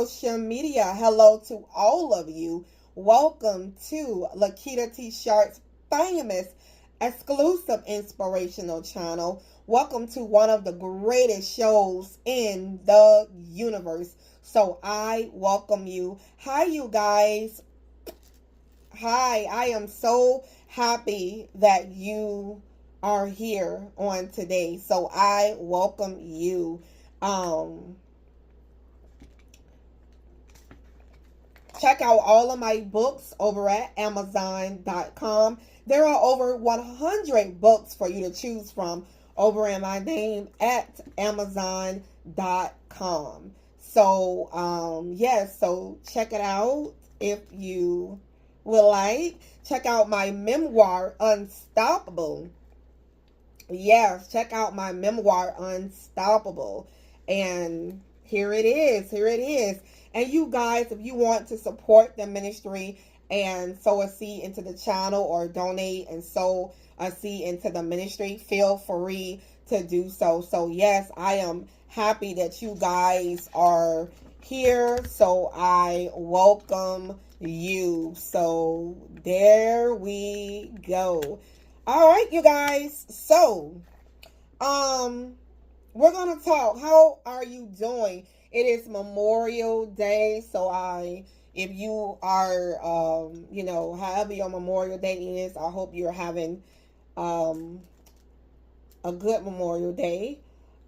social media. Hello to all of you. Welcome to Lakita T. Sharp's famous exclusive inspirational channel. Welcome to one of the greatest shows in the universe. So I welcome you. Hi, you guys. Hi, I am so happy that you are here on today. So I welcome you. Check out all of my books over at Amazon.com. There are over 100 books for you to choose from over in my name at Amazon.com. So, yes, so check it out if you would like. Check out my memoir, Unstoppable. Yes, check out my memoir, Unstoppable. And here it is. Here it is. And you guys, if you want to support the ministry and sow a seed into the channel or donate and sow a seed into the ministry, feel free to do so. So yes, I am happy that you guys are here. So I welcome you. So there we go. All right, you guys. So, we're going to talk. How are you doing? It is Memorial Day, so if you are, however your Memorial Day is, I hope you're having a good Memorial Day.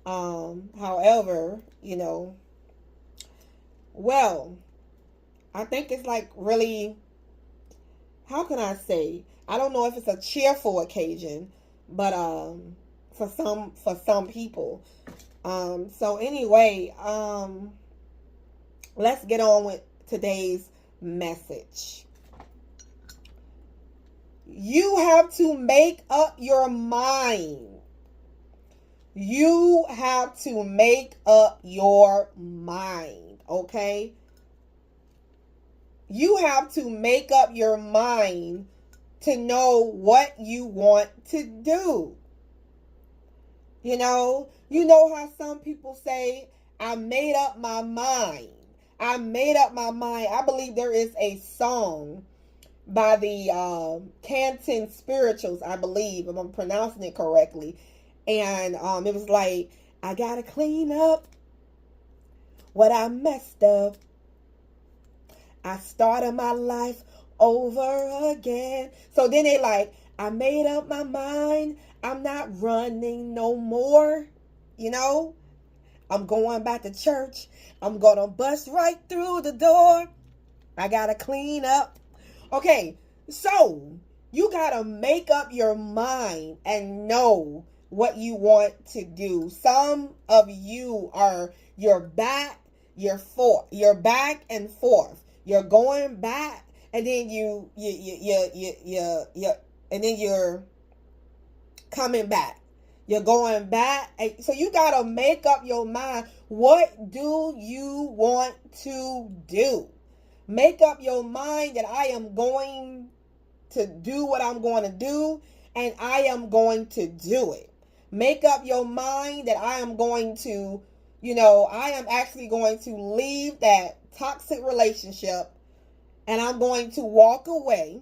However, well, I think it's like really, how can I say? I don't know if it's a cheerful occasion, but for some people. So anyway, let's get on with today's message. You have to make up your mind. You have to make up your mind, okay? You have to make up your mind to know what you want to do. You know how some people say, I made up my mind. I made up my mind. I believe there is a song by the Canton Spirituals, I believe, if I'm pronouncing it correctly. And it was like, I gotta clean up what I messed up. I started my life over again. So then they like, I made up my mind. I'm not running no more. I'm going back to church. I'm going to bust right through the door. I got to clean up. Okay, so you got to make up your mind and know what you want to do. Some of you are, you're back and forth. You're going back and then and then you're coming back. You're going back. So you got to make up your mind. What do you want to do? Make up your mind that I am going to do what I'm going to do, and I am going to do it. Make up your mind that I am going to, I am actually going to leave that toxic relationship and I'm going to walk away.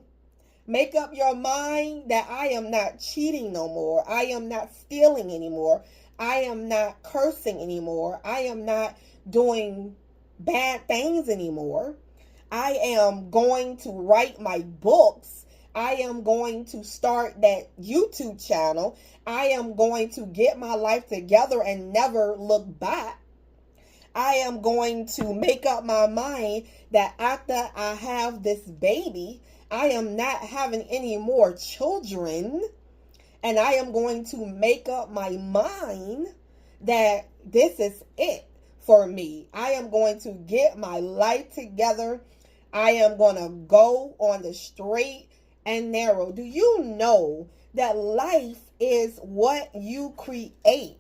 Make up your mind that I am not cheating no more. I am not stealing anymore. I am not cursing anymore. I am not doing bad things anymore. I am going to write my books. I am going to start that YouTube channel. I am going to get my life together and never look back. I am going to make up my mind that after I have this baby, I am not having any more children. And I am going to make up my mind that this is it for me. I am going to get my life together. I am going to go on the straight and narrow. Do you know that life is what you create?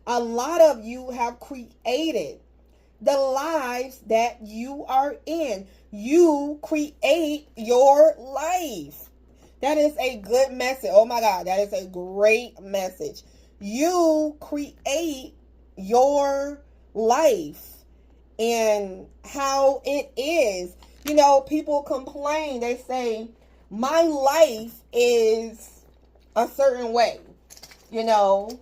A lot of you have created the lives that you are in. You create your life. That is a good message. Oh my God, that is a great message. You create your life. and how it is. You know, people complain. They say, my life is a certain way. You know,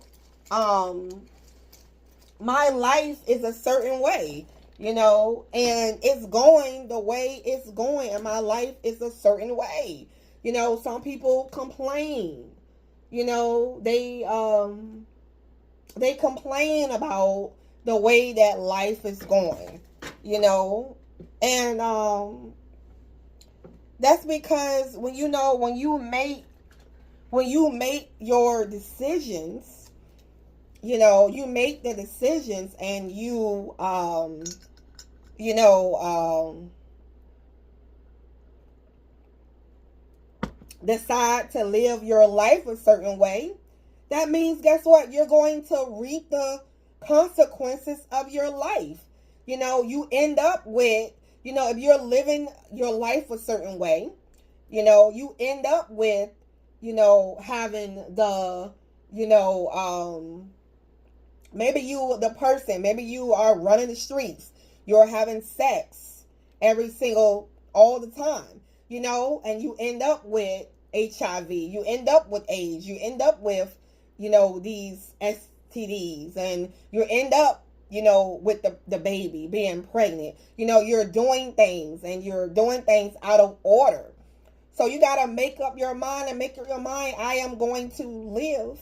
my life is a certain way, you know, and it's going the way it's going, and my life is a certain way. You know, some people complain. You know, they complain about the way that life is going, you know. And that's because when you make your decisions, you know, you make the decisions, and you know, decide to live your life a certain way, that means, guess what? You're going to reap the consequences of your life. You know, you end up with, you know, if you're living your life a certain way, you know, you end up with, you know, having the, you know, maybe you are running the streets, you're having sex all the time, you know, and you end up with HIV, you end up with AIDS, you end up with, you know, these STDs, and you end up, you know, with the baby being pregnant. You know, you're doing things out of order. So you got to make up your mind and make up your mind, I am going to live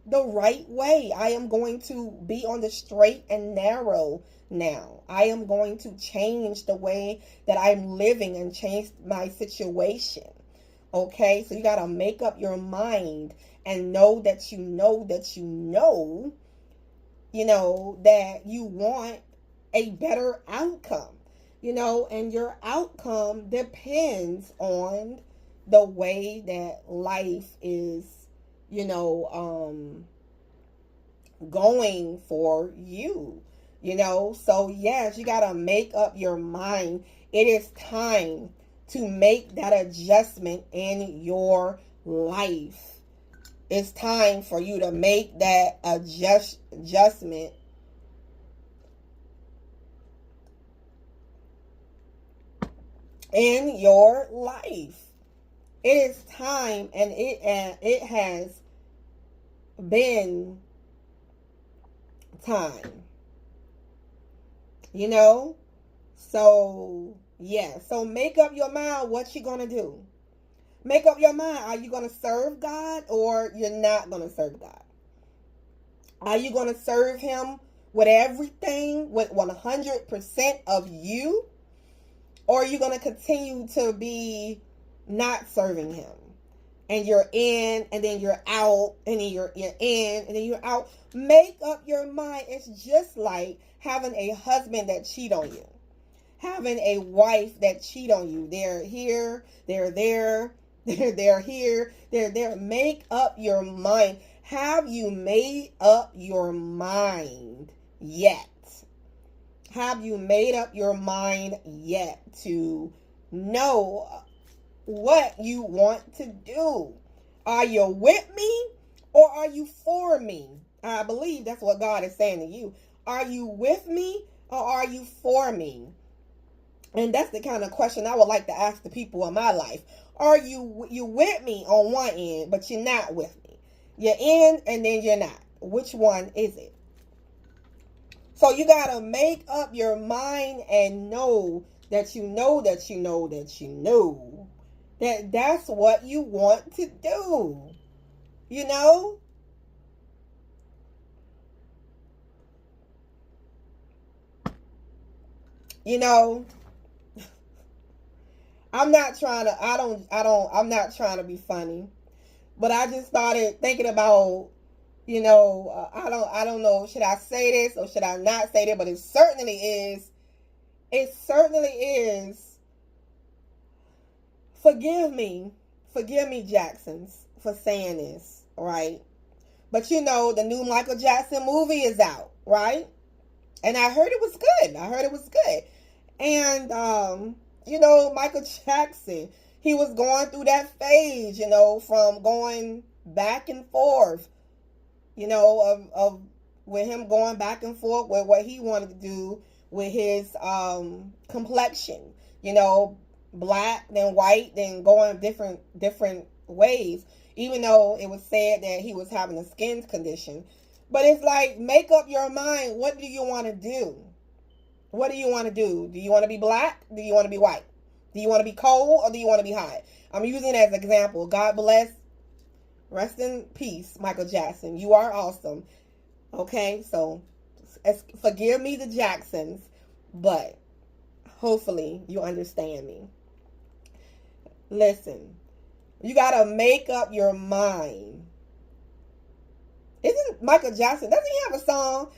the right way. I am going to be on the straight and narrow now. I am going to change the way that I'm living and change my situation. Okay? So you got to make up your mind and know that you know that you know, you know, that you want a better outcome, you know, and your outcome depends on the way that life is, you know, going for you, you know. So yes, you got to make up your mind. It is time to make that adjustment in your life. It's time for you to make that adjustment in your life. It is time, and it has been time. You know? So, yeah. So make up your mind what you're going to do. Make up your mind. Are you going to serve God, or you're not going to serve God? Are you going to serve him with everything, with 100% of you? Or are you going to continue to be not serving him? And you're in, and then you're out, and then you're in, and then you're out. Make up your mind. It's just like having a husband that cheat on you. Having a wife that cheat on you. They're here, they're there, they're here, they're there. Make up your mind. Have you made up your mind yet? Have you made up your mind yet to know what you want to do? Are you with me, or are you for me? I believe that's what God is saying to you. Are you with me, or are you for me? And that's the kind of question I would like to ask the people in my life. Are you with me on one end, but you're not with me? You're in, and then you're not. Which one is it? So you got to make up your mind and know that you know that you know that you know that that's what you want to do. You know? You know, I'm not trying to, I'm not trying to be funny, but I just started thinking about, you know, I don't know, should I say this or should I not say this, but it certainly is, forgive me, Jacksons, for saying this, right? But you know, the new Michael Jackson movie is out, right? And I heard it was good. And, you know, Michael Jackson, he was going through that phase, you know, from going back and forth, you know, of with him going back and forth with what he wanted to do with his complexion. You know, black, then white, then going different ways. Even though it was said that he was having a skin condition. But it's like, make up your mind. What do you want to do? What do you want to do? Do you want to be black? Do you want to be white? Do you want to be cold or do you want to be hot? I'm using it as an example. God bless. Rest in peace, Michael Jackson. You are awesome. Okay, so forgive me, the Jacksons, but hopefully you understand me. Listen, you got to make up your mind. Isn't Michael Jackson, doesn't he have a song?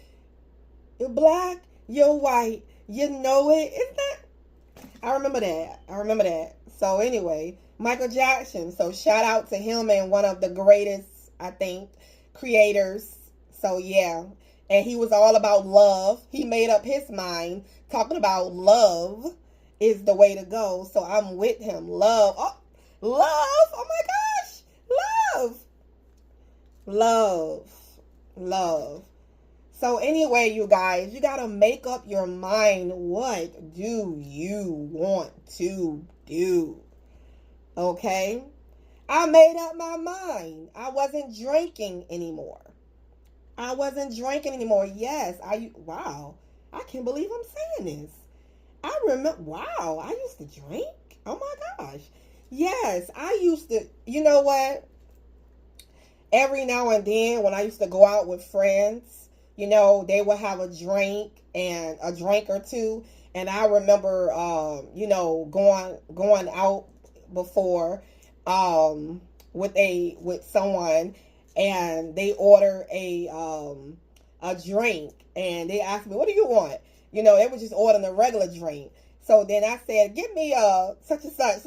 You're black, you're white, you know it. Isn't that? I remember that. So anyway, Michael Jackson. So shout out to him and one of the greatest, I think, creators. So yeah. And he was all about love. He made up his mind talking about love is the way to go. So I'm with him. Love. Oh, love. Oh my gosh. Love. So anyway, you guys, you got to make up your mind. What do you want to do? Okay? I made up my mind. I wasn't drinking anymore. Yes. Wow. I can't believe I'm saying this. I remember, wow, I used to drink. Oh my gosh. Yes, I used to, you know what? Every now and then when I used to go out with friends, you know, they would have a drink and a drink or two. And I remember, you know, going out before, with someone, and they order a drink, and they asked me, what do you want? You know, they were just ordering a regular drink. So then I said, give me such and such.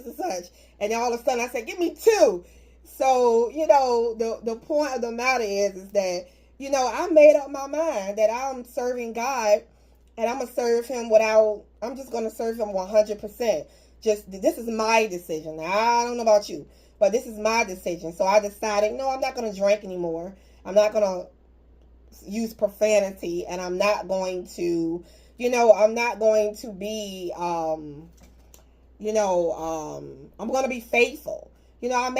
And then all of a sudden I said, give me two. So, you know, the point of the matter is that, you know, I made up my mind that I'm serving God, and I'm going to serve him I'm just going to serve him 100%. This is my decision. I don't know about you, but this is my decision. So I decided, no, I'm not going to drink anymore. I'm not going to use profanity, and I'm not going to, you know, I'm not going to be, I'm going to be faithful. You know,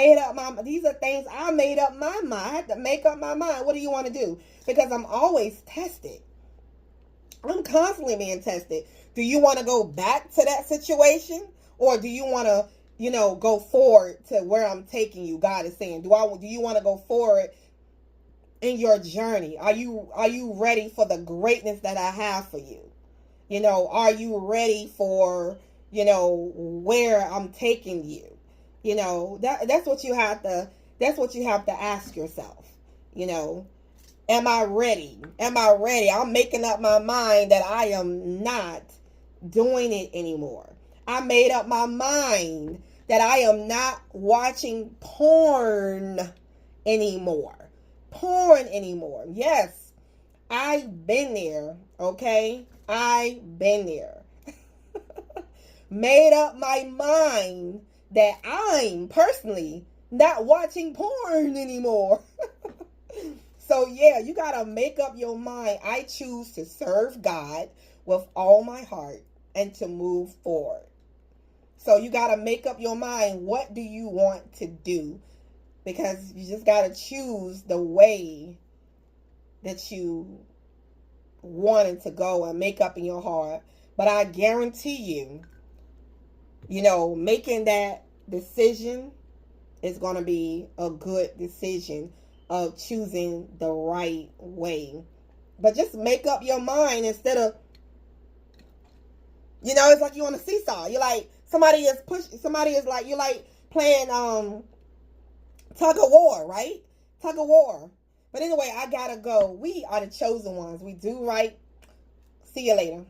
these are things I made up my mind. I had to make up my mind. What do you want to do? Because I'm always tested. I'm constantly being tested. Do you want to go back to that situation? Or do you want to, you know, go forward to where I'm taking you? God is saying, do you want to go forward in your journey? Are you ready for the greatness that I have for you? You know, are you ready for, you know, where I'm taking you? You know, that's what you have to ask yourself. You know, am I ready? I'm making up my mind that I am not doing it anymore. I made up my mind that I am not watching porn anymore. Yes, I've been there, okay? I've been there. Made up my mind that I'm personally not watching porn anymore. So yeah, you got to make up your mind. I choose to serve God with all my heart and to move forward. So you got to make up your mind. What do you want to do? Because you just got to choose the way that you wanted to go and make up in your heart. But I guarantee you, you know, making that decision is going to be a good decision of choosing the right way. But just make up your mind instead of, you know, it's like you on a seesaw. You're like, you're like playing tug of war, right? Tug of war. But anyway, I gotta go. We are the chosen ones. We do right. See you later.